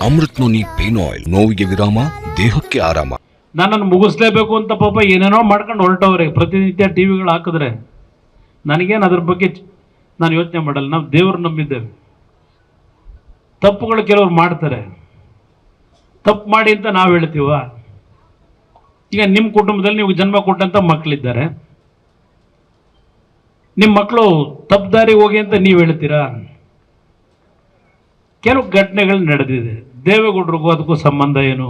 Amrit noni pain oil, ನೋವಿಗೆ ವಿರಾಮ, ದೇಹಕ್ಕೆ ಆರಾಮ. ನನ್ನನ್ನು ಮುಗಿಸ್ಲೇಬೇಕು ಅಂತ ಪಾಪ ಏನೇನೋ ಮಾಡ್ಕೊಂಡು ಹೊರಟವ್ರೆ. ಪ್ರತಿನಿತ್ಯ ಟಿವಿಗಳು ಹಾಕಿದ್ರೆ ನನಗೇನು ಅದ್ರ ಬಗ್ಗೆ ನಾನು ಯೋಚನೆ ಮಾಡಲ್ಲ. ನಾವು ದೇವ್ರು ನಂಬಿದ್ದೇವೆ. ತಪ್ಪುಗಳು ಕೆಲವ್ರು ಮಾಡ್ತಾರೆ, ತಪ್ಪು ಮಾಡಿ ಅಂತ ನಾವು ಹೇಳ್ತೀವ? ಈಗ ನಿಮ್ಮ ಕುಟುಂಬದಲ್ಲಿ ನೀವು ಜನ್ಮ ಕೊಟ್ಟಂತ ಮಕ್ಕಳಿದ್ದಾರೆ, ನಿಮ್ಮ ಮಕ್ಕಳು ತಪ್ಪು ದಾರಿ ಹೋಗಿ ಅಂತ ನೀವು ಹೇಳ್ತೀರಾ? ಕೆಲವು ಘಟನೆಗಳು ನಡೆದಿದೆ. ದೇವೇಗೌಡರಿಗೂ ಅದಕ್ಕೂ ಸಂಬಂಧ ಏನು?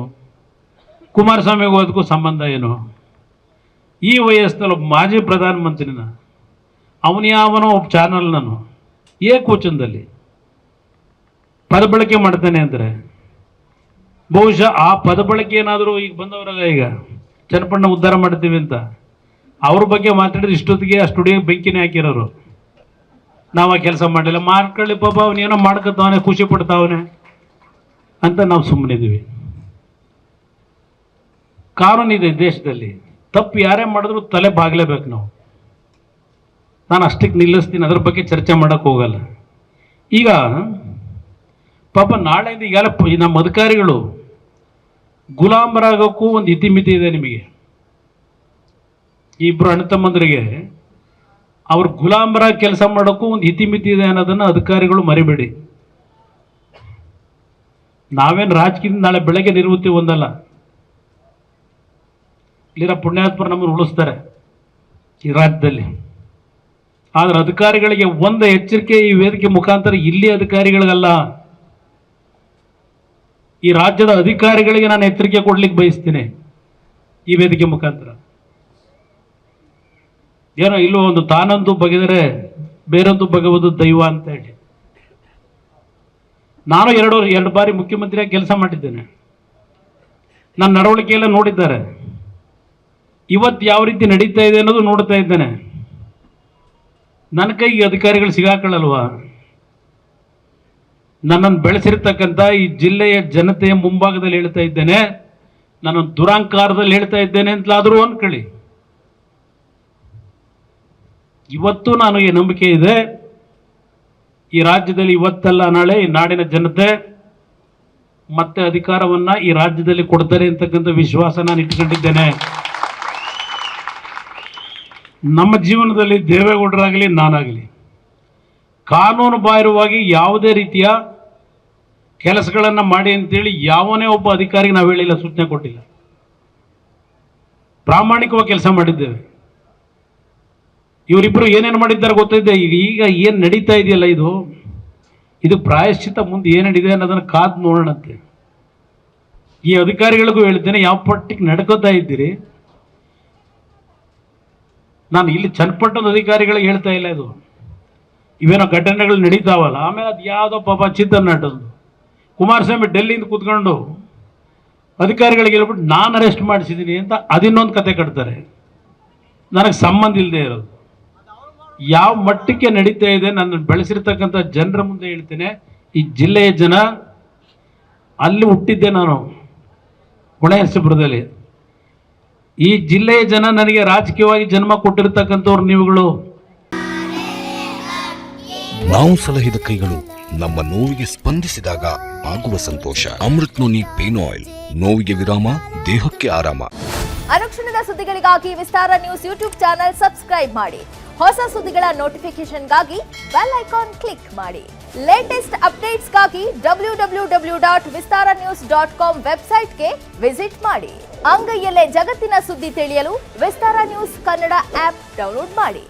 ಕುಮಾರಸ್ವಾಮಿಗೂ ಅದಕ್ಕೂ ಸಂಬಂಧ ಏನು? ಈ ವಯಸ್ಸಿನಲ್ಲಿ ಒಬ್ಬ ಮಾಜಿ ಪ್ರಧಾನಮಂತ್ರಿನ ಅವನ್ಯಾವನೋ ಒಬ್ಬ ಚಾನಲ್ನನು ಏಕವಚನದಲ್ಲಿ ಪದ ಬಳಕೆ ಮಾಡ್ತಾನೆ ಅಂದರೆ ಬಹುಶಃ ಆ ಪದ ಬಳಕೆ ಏನಾದರೂ ಈಗ ಬಂದವರಲ್ಲ, ಈಗ ಚನ್ನಪಣ್ಣ ಉದ್ಧಾರ ಮಾಡ್ತೀವಿ ಅಂತ ಅವ್ರ ಬಗ್ಗೆ ಮಾತಾಡಿದ್ರೆ ಇಷ್ಟೊತ್ತಿಗೆ ಆ ಸ್ಟುಡಿಯೋ ಬೆಂಕಿನೇ ಹಾಕಿರೋರು. ನಾವು ಆ ಕೆಲಸ ಮಾಡಲಿಲ್ಲ, ಮಾಡ್ಕೊಳ್ಳಿ ಪಾಪ ಅವನೇನೋ ಮಾಡ್ಕೊತಾವನೆ, ಖುಷಿ ಪಡ್ತಾವನೆ ಅಂತ ನಾವು ಸುಮ್ಮನಿದ್ದೀವಿ. ಕಾನೂನಿದೆ ದೇಶದಲ್ಲಿ, ತಪ್ಪು ಯಾರೇ ಮಾಡಿದ್ರು ತಲೆ ಬಾಗಲೇಬೇಕು ನಾವು. ನಾನು ಅಷ್ಟಕ್ಕೆ ನಿಲ್ಲಿಸ್ತೀನಿ, ಅದ್ರ ಬಗ್ಗೆ ಚರ್ಚೆ ಮಾಡೋಕ್ಕೆ ಹೋಗಲ್ಲ. ಈಗ ಪಾಪ ನಾಳೆಯಿಂದ ಈಗಾಲ ನಮ್ಮ ಅಧಿಕಾರಿಗಳು ಗುಲಾಮರಾಗೋಕ್ಕೂ ಒಂದು ಇತಿಮಿತಿ ಇದೆ. ನಿಮಗೆ ಇಬ್ಬರು ಅಣ್ಣ ತಮ್ಮಂದರಿಗೆ ಅವ್ರು ಗುಲಾಮರಾಗಿ ಕೆಲಸ ಮಾಡೋಕ್ಕೂ ಒಂದು ಇತಿಮಿತಿ ಇದೆ ಅನ್ನೋದನ್ನು ಅಧಿಕಾರಿಗಳು ಮರಿಬೇಡಿ. ನಾವೇನು ರಾಜಕೀಯದಿಂದ ನಾಳೆ ಬೆಳಗ್ಗೆ ನಿವೃತ್ತಿ ಹೊಂದಲ್ಲ. ಇಲ್ಲಿರೋ ಪುಣ್ಯಾತ್ಮರು ನಮ್ಮನ್ನು ಉಳಿಸ್ತಾರೆ ಈ ರಾಜ್ಯದಲ್ಲಿ. ಆದರೆ ಅಧಿಕಾರಿಗಳಿಗೆ ಒಂದು ಎಚ್ಚರಿಕೆ ಈ ವೇದಿಕೆ ಮುಖಾಂತರ, ಇಲ್ಲಿ ಅಧಿಕಾರಿಗಳಿಗಲ್ಲ, ಈ ರಾಜ್ಯದ ಅಧಿಕಾರಿಗಳಿಗೆ ನಾನು ಎಚ್ಚರಿಕೆ ಕೊಡ್ಲಿಕ್ಕೆ ಬಯಸ್ತೀನಿ ಈ ವೇದಿಕೆ ಮುಖಾಂತರ. ಏನೋ ಇಲ್ಲೂ ಒಂದು ತಾನೊಂದು ಬಗೆದರೆ ಬೇರೊಂದು ಬಗೆವುದು ದೈವ ಅಂತ ಹೇಳಿ. ನಾನು ಎರಡು ಬಾರಿ ಮುಖ್ಯಮಂತ್ರಿಯಾಗಿ ಕೆಲಸ ಮಾಡಿದ್ದೇನೆ. ನನ್ನ ನಡವಳಿಕೆಯೆಲ್ಲ ನೋಡಿದ್ದಾರೆ. ಇವತ್ತು ಯಾವ ರೀತಿ ನಡೀತಾ ಇದೆ ಅನ್ನೋದು ನೋಡ್ತಾ ಇದ್ದೇನೆ. ನನ್ನ ಕೈಗೆ ಅಧಿಕಾರಿಗಳು ಸಿಗಾಕೊಳ್ಳಲ್ವಾ? ನನ್ನನ್ನು ಬೆಳೆಸಿರ್ತಕ್ಕಂಥ ಈ ಜಿಲ್ಲೆಯ ಜನತೆಯ ಮುಂಭಾಗದಲ್ಲಿ ಹೇಳ್ತಾ ಇದ್ದೇನೆ, ನಾನು ದುರಾಂಕಾರದಲ್ಲಿ ಹೇಳ್ತಾ ಇದ್ದೇನೆ ಅಂತಲಾದರೂ ಅನ್ಕೊಳ್ಳಿ. ಇವತ್ತು ನನಗೆ ನಂಬಿಕೆ ಇದೆ, ಈ ರಾಜ್ಯದಲ್ಲಿ ಇವತ್ತಲ್ಲ ನಾಳೆ ಈ ನಾಡಿನ ಜನತೆ ಮತ್ತೆ ಅಧಿಕಾರವನ್ನ ಈ ರಾಜ್ಯದಲ್ಲಿ ಕೊಡ್ತಾರೆ ಅಂತಕ್ಕಂಥ ವಿಶ್ವಾಸ ನಾನು ಇಟ್ಕೊಂಡಿದ್ದೇನೆ. ನಮ್ಮ ಜೀವನದಲ್ಲಿ ದೇವೇಗೌಡರಾಗಲಿ ನಾನಾಗಲಿ ಕಾನೂನು ಬಾಹಿರವಾಗಿ ಯಾವುದೇ ರೀತಿಯ ಕೆಲಸಗಳನ್ನು ಮಾಡಿ ಅಂತೇಳಿ ಯಾವನೇ ಒಬ್ಬ ಅಧಿಕಾರಿಗೆ ನಾವು ಹೇಳಿಲ್ಲ, ಸೂಚನೆ ಕೊಟ್ಟಿಲ್ಲ. ಪ್ರಾಮಾಣಿಕವಾಗಿ ಕೆಲಸ ಮಾಡಿದ್ದೇವೆ. ಇವರಿಬ್ಬರು ಏನೇನು ಮಾಡಿದ್ದಾರೆ ಗೊತ್ತಿದೆ. ಈಗ ಏನು ನಡೀತಾ ಇದೆಯಲ್ಲ, ಇದು ಪ್ರಾಯಶ್ಚಿತ ಮುಂದೆ ಏನು ನಡೀದೆ ಅನ್ನೋದನ್ನು ಕಾದು ನೋಡೋಣಂತೆ. ಈ ಅಧಿಕಾರಿಗಳಿಗೂ ಹೇಳ್ತೇನೆ, ಯಾವ ಪಟ್ಟಿಗೆ ನಡ್ಕೋತಾ ಇದ್ದೀರಿ. ನಾನು ಇಲ್ಲಿ ಚನ್ನಪಟ್ಟಣದ ಅಧಿಕಾರಿಗಳಿಗೆ ಹೇಳ್ತಾ ಇಲ್ಲ, ಇವೇನೋ ಘಟನೆಗಳು ನಡೀತಾವಲ್ಲ. ಆಮೇಲೆ ಅದು ಯಾವುದೋ ಪಾಪ ಚಿತ್ರನಟದು ಕುಮಾರಸ್ವಾಮಿ ಡೆಲ್ಲಿಯಿಂದ ಕೂತ್ಕೊಂಡು ಅಧಿಕಾರಿಗಳಿಗೆ ಹೇಳ್ಬಿಟ್ಟು ನಾನು ಅರೆಸ್ಟ್ ಮಾಡಿಸಿದ್ದೀನಿ ಅಂತ ಅದಿನ್ನೊಂದು ಕತೆ ಕಟ್ತಾರೆ. ನನಗೆ ಸಂಬಂಧ ಇಲ್ಲದೆ ಇರೋದು ಯಾವ ಮಟ್ಟಕ್ಕೆ ನಡೀತಾ ಇದೆ. ನನ್ನ ಬೆಳೆಸಿರ್ತಕ್ಕಂಥ ಜನರ ಮುಂದೆ ಹೇಳ್ತೇನೆ, ಈ ಜಿಲ್ಲೆಯ ಜನ, ಅಲ್ಲಿ ಹುಟ್ಟಿದ್ದೆ ನಾನು ಹೊಳೆನರಸೀಪುರದಲ್ಲಿ. ಈ ಜಿಲ್ಲೆಯ ಜನ ನನಗೆ ರಾಜಕೀಯವಾಗಿ ಜನ್ಮ ಕೊಟ್ಟಿರ್ತಕ್ಕಂಥವ್ರು ನೀವುಗಳು. ನಾವು ಸಲಹಿದ ಕೈಗಳು ನಮ್ಮ ನೋವಿಗೆ ಸ್ಪಂದಿಸಿದಾಗ ಆಗುವ ಸಂತೋಷ. ಅಮೃತ್ ನೋನಿ ಪೇನ್ ಆಯಿಲ್, ನೋವಿಗೆ ವಿರಾಮ, ದೇಹಕ್ಕೆ ಆರಾಮ. ಅನುಕ್ಷಣದ ಸುದ್ದಿಗಳಿಗಾಗಿ ವಿಸ್ತಾರ ನ್ಯೂಸ್ ಯೂಟ್ಯೂಬ್ ಚಾನೆಲ್ ಸಬ್ಸ್ಕ್ರೈಬ್ ಮಾಡಿ. ಹೊಸ ಸುದ್ದಿಗಳ ನೋಟಿಫಿಕೇಶನ್ಗಾಗಿ ಬೆಲ್ ಐಕಾನ್ ಕ್ಲಿಕ್ ಮಾಡಿ. ಲೇಟೆಸ್ಟ್ ಅಪ್ಡೇಟ್ಸ್ಗಾಗಿ www.vistaranews.com ವೆಬ್ಸೈಟ್ಗೆ ವಿಸಿಟ್ ಮಾಡಿ. ಅಂಗೈಯಲ್ಲೇ ಜಗತ್ತಿನ ಸುದ್ದಿ ತಿಳಿಯಲು ವಿಸ್ತಾರ ನ್ಯೂಸ್ ಕನ್ನಡ ಆಪ್ ಡೌನ್ಲೋಡ್ ಮಾಡಿ.